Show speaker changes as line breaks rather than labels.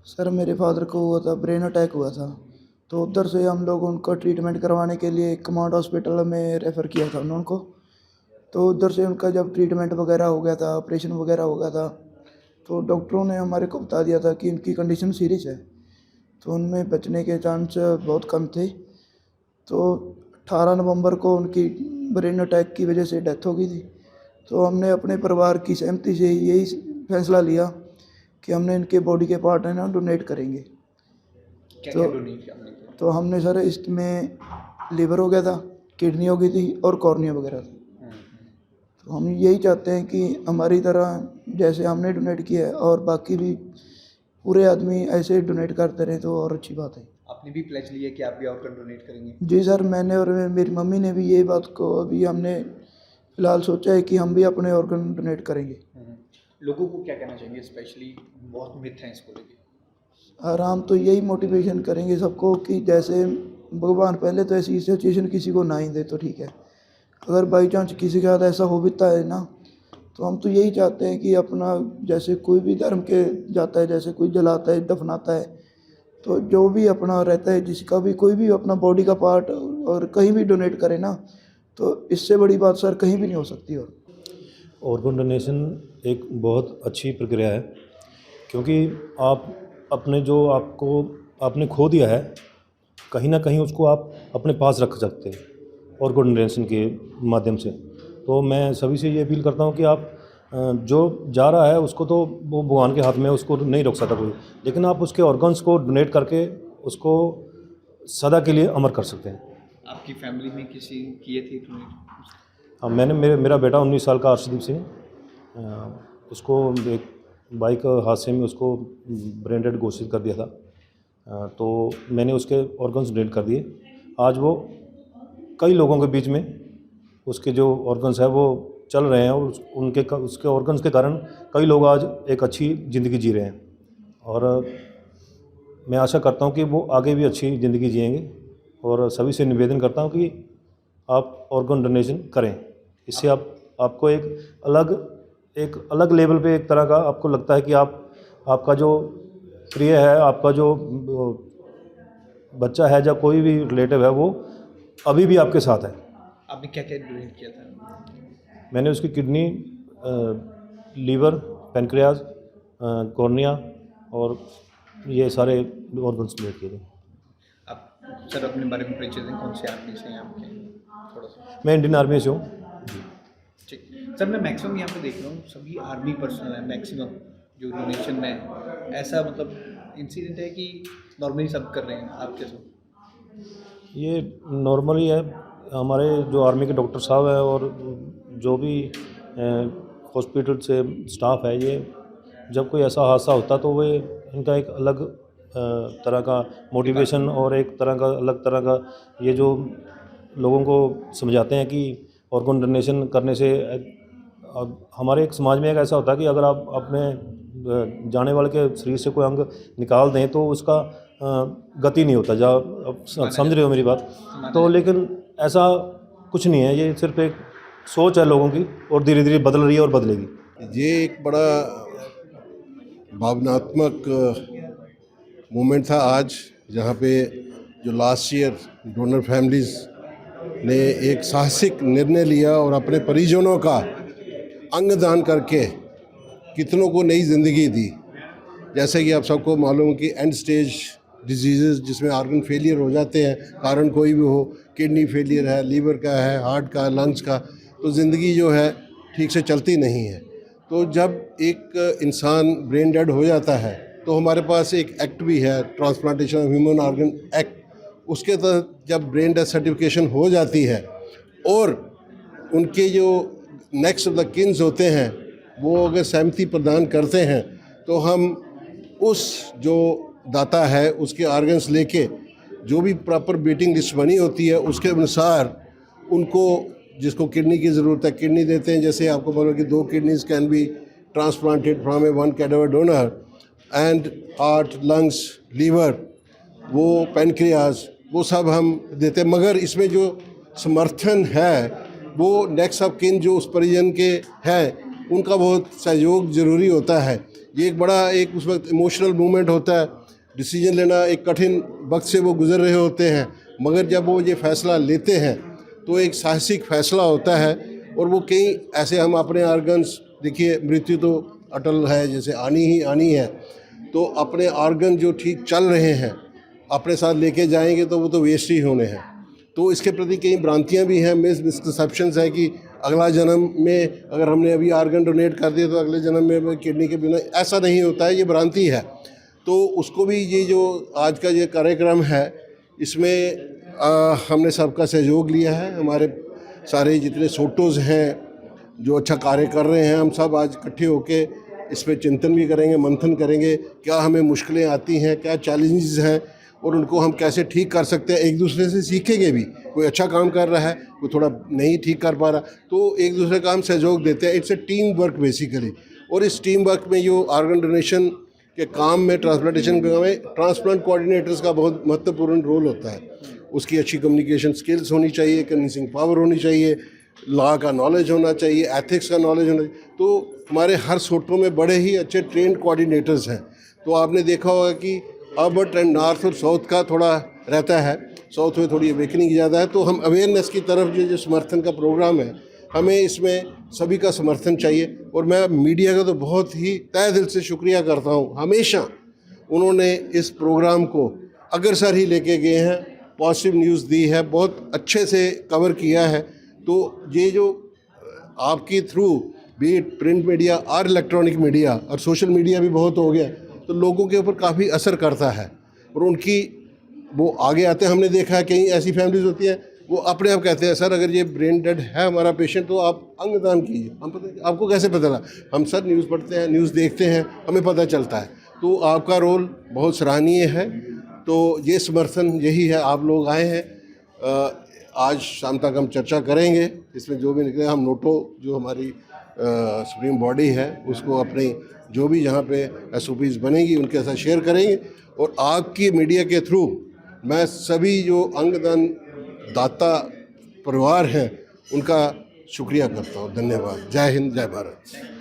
Sir मेरे father को हुआ था, ब्रेन अटैक हुआ था। तो उधर से हम लोग उनको ट्रीटमेंट करवाने के लिए कमांड हॉस्पिटल में रेफ़र किया था उनको। तो उधर से उनका जब ट्रीटमेंट वगैरह हो गया था, ऑपरेशन वगैरह हो गया था, तो डॉक्टरों ने हमारे को बता दिया था कि इनकी कंडीशन सीरियस है। तो उनमें बचने के चांस बहुत कम थे। तो 18 नवंबर को उनकी ब्रेन अटैक की वजह से डेथ हो गई थी। तो हमने अपने परिवार की सहमति से यही फैसला लिया कि हमने इनके बॉडी के पार्ट है ना डोनेट करेंगे।
क्या
तो
क्या डोनेट किया आपने?
तो हमने सर इसमें लिवर हो गया था, किडनी हो गई थी और कॉर्निया वगैरह था। तो हम यही चाहते हैं कि हमारी तरह जैसे हमने डोनेट किया है और बाकी भी पूरे आदमी ऐसे डोनेट करते रहें तो और अच्छी बात है।
आपने भी प्लेज लिया कि आप भी ऑर्गन डोनेट करेंगे?
जी सर, मैंने और मेरी मम्मी ने भी यही बात को अभी हमने फ़िलहाल सोचा है कि हम भी अपने ऑर्गन डोनेट करेंगे।
लोगों को क्या कहना चाहेंगे, स्पेशली बहुत मिथ हैं इसको लेके?
और हम तो यही मोटिवेशन करेंगे सबको कि जैसे भगवान पहले तो ऐसी सिचुएशन किसी को ना ही दे तो ठीक है। अगर बाई चांस किसी के साथ ऐसा हो बीता है ना, तो हम तो यही चाहते हैं कि अपना जैसे कोई भी धर्म के जाता है, जैसे कोई जलाता है, दफनाता है, तो जो भी अपना रहता है, जिसका भी कोई भी अपना बॉडी का पार्ट और कहीं भी डोनेट करे ना, तो इससे बड़ी बात सर कहीं भी नहीं हो सकती। और
ऑर्गन डोनेशन एक बहुत अच्छी प्रक्रिया है, क्योंकि आप अपने जो आपको आपने खो दिया है, कहीं ना कहीं उसको आप अपने पास रख सकते हैं ऑर्गन डोनेशन के माध्यम से। तो मैं सभी से ये अपील करता हूँ कि आप जो जा रहा है उसको तो वो भगवान के हाथ में है, उसको नहीं रोक सकता कोई, लेकिन आप उसके ऑर्गन्स को डोनेट करके उसको सदा के लिए अमर कर सकते हैं।
आपकी फैमिली में किसी किए थे डोनेट?
हाँ, मैंने मेरा बेटा 19 साल का अर्शदीप सिंह, उसको एक बाइक हादसे में उसको ब्रेन डेड घोषित कर दिया था। तो मैंने उसके ऑर्गन्स डोनेट कर दिए। आज वो कई लोगों के बीच में उसके जो ऑर्गन्स है वो चल रहे हैं, और उसके ऑर्गन्स के कारण कई लोग आज एक अच्छी ज़िंदगी जी रहे हैं। और मैं आशा करता हूँ कि वो आगे भी अच्छी ज़िंदगी जिएंगे, और सभी से निवेदन करता हूँ कि आप ऑर्गन डोनेशन करें। इससे आपको एक अलग लेवल पे एक तरह का आपको लगता है कि आपका जो प्रिय है, आपका जो बच्चा है, या कोई भी रिलेटिव है, वो अभी भी आपके साथ है।
आपने क्या क्या डोनेट किया था?
मैंने उसकी किडनी, लीवर, पैनक्रियाज, कॉर्निया और ये सारे ऑर्गन्स डोनेट किए थे।
आप सर अपने बारे में परिचय दें, कौन से आर्मी से हैं आपके? थोड़ा सा।
मैं इंडियन आर्मी से हूँ।
ठीक सर, मैं मैक्सिमम यहाँ पे देख रहा हूँ सभी आर्मी पर्सनल हैं मैक्सिमम जो डोनेशन में है। ऐसा मतलब इंसिडेंट है कि नॉर्मली सब कर रहे हैं, आप कैसे?
ये नॉर्मली है। हमारे जो आर्मी के डॉक्टर साहब हैं और जो भी हॉस्पिटल से स्टाफ है, ये जब कोई ऐसा हादसा होता तो वे इनका एक अलग तरह का मोटिवेशन और एक तरह का अलग तरह का ये जो लोगों को समझाते हैं कि ऑर्गन डोनेशन करने से अब हमारे एक समाज में एक ऐसा होता है कि अगर आप अपने जाने वाले के शरीर से कोई अंग निकाल दें तो उसका गति नहीं होता। जा अब समझ रहे हो मेरी बात? तो लेकिन ऐसा कुछ नहीं है, ये सिर्फ एक सोच है लोगों की, और धीरे धीरे बदल रही है और बदलेगी।
ये एक बड़ा भावनात्मक मोमेंट था आज, जहाँ पे जो लास्ट ईयर डोनर फैमिलीज़ ने एक साहसिक निर्णय लिया और अपने परिजनों का अंग दान करके कितनों को नई ज़िंदगी दी। जैसे कि आप सबको मालूम कि एंड स्टेज डिजीज़ जिसमें ऑर्गन फेलियर हो जाते हैं, कारण कोई भी हो, किडनी फेलियर है, लीवर का है, हार्ट का, लंग्स का, तो ज़िंदगी जो है ठीक से चलती नहीं है। तो जब एक इंसान ब्रेन डेड हो जाता है तो हमारे पास एक एक्ट भी है, transplantation of human organ act. उसके तहत जब ब्रेन डेथ सर्टिफिकेशन हो जाती है और उनके जो नेक्स्ट ऑफ द किन्स होते हैं वो अगर सहमति प्रदान करते हैं तो हम उस जो दाता है उसके ऑर्गन्स लेके जो भी प्रॉपर वेटिंग लिस्ट बनी होती है उसके अनुसार उनको जिसको किडनी की ज़रूरत है किडनी देते हैं। जैसे आपको मालूम कि 2 kidneys can be transplanted from a 1 cadaver donor, and heart, lungs, liver, वो पैनक्रियाज, वो सब हम देते हैं। मगर इसमें जो समर्थन है वो नेक्स्ट ऑफ किन जो उस परिजन के हैं उनका बहुत सहयोग ज़रूरी होता है। ये एक बड़ा एक उस वक्त इमोशनल मोमेंट होता है, डिसीजन लेना एक कठिन वक्त से वो गुजर रहे होते हैं, मगर जब वो ये फ़ैसला लेते हैं तो एक साहसिक फ़ैसला होता है। और वो कई ऐसे हम अपने ऑर्गन्स, देखिए मृत्यु तो अटल है, जैसे आनी ही आनी है, तो अपने ऑर्गन जो ठीक चल रहे हैं अपने साथ लेके जाएंगे तो वो तो वेस्ट ही होने हैं। तो इसके प्रति कई भ्रांतियाँ भी हैं, मिसकंसेप्शंस है कि अगला जन्म में अगर हमने अभी ऑर्गन डोनेट कर दिया तो अगले जन्म में किडनी के बिना, ऐसा नहीं होता है, ये भ्रांति है। तो उसको भी ये जो आज का ये कार्यक्रम है इसमें हमने सबका सहयोग लिया है। हमारे सारे जितने सोटोज़ हैं जो अच्छा कार्य कर रहे हैं, हम सब आज इकट्ठे होके इस पर चिंतन भी करेंगे, मंथन करेंगे, क्या हमें मुश्किलें आती हैं, क्या चैलेंजेस हैं और उनको हम कैसे ठीक कर सकते हैं। एक दूसरे से सीखेंगे भी, कोई अच्छा काम कर रहा है, कोई थोड़ा नहीं ठीक कर पा रहा, तो एक दूसरे का हम सहयोग देते हैं। It's a team work basically. और इस टीम वर्क में जो ऑर्गन डोनेशन के काम में, ट्रांसप्लांटेशन के काम में, ट्रांसप्लांट कोऑर्डिनेटर्स का बहुत महत्वपूर्ण रोल होता है। उसकी अच्छी कम्युनिकेशन स्किल्स होनी चाहिए, कन्विंसिंग पावर होनी चाहिए, लॉ का नॉलेज होना चाहिए, एथिक्स का नॉलेज होना चाहिए। तो हमारे हर सोटों में बड़े ही अच्छे ट्रेंड कोऑर्डिनेटर्स हैं। तो आपने देखा होगा कि अर्बन एंड नॉर्थ और साउथ का थोड़ा रहता है, साउथ में थोड़ी अवेकनिंग ज़्यादा है। तो हम अवेयरनेस की तरफ जो समर्थन का प्रोग्राम है, हमें इसमें सभी का समर्थन चाहिए। और मैं मीडिया का तो बहुत ही तहे दिल से शुक्रिया करता हूँ। हमेशा उन्होंने इस प्रोग्राम को अग्रसर ही लेके गए हैं, पॉजिटिव न्यूज़ दी है, बहुत अच्छे से कवर किया है। तो ये जो आपकी थ्रू भी प्रिंट मीडिया और इलेक्ट्रॉनिक मीडिया और सोशल मीडिया भी बहुत हो गया, तो लोगों के ऊपर काफ़ी असर करता है और उनकी वो आगे आते हैं। हमने देखा है कई ऐसी फैमिलीज होती हैं, वो अपने आप कहते हैं सर अगर ये ब्रेन डेड है हमारा पेशेंट तो आप अंगदान कीजिए। हम पता, आपको कैसे पता चला? हम सर न्यूज़ पढ़ते हैं, न्यूज़ देखते हैं, हमें पता चलता है। तो आपका रोल बहुत सराहनीय है। तो ये समर्थन यही है, आप लोग आए हैं। आज शाम तक हम चर्चा करेंगे, इसमें जो भी निकले हम नोटो जो हमारी सुप्रीम बॉडी है उसको अपनी जो भी यहाँ पे SOPs बनेगी उनके साथ शेयर करेंगे। और आपकी मीडिया के थ्रू मैं सभी जो अंगदान दाता परिवार हैं उनका शुक्रिया करता हूँ। धन्यवाद। जय हिंद, जय भारत।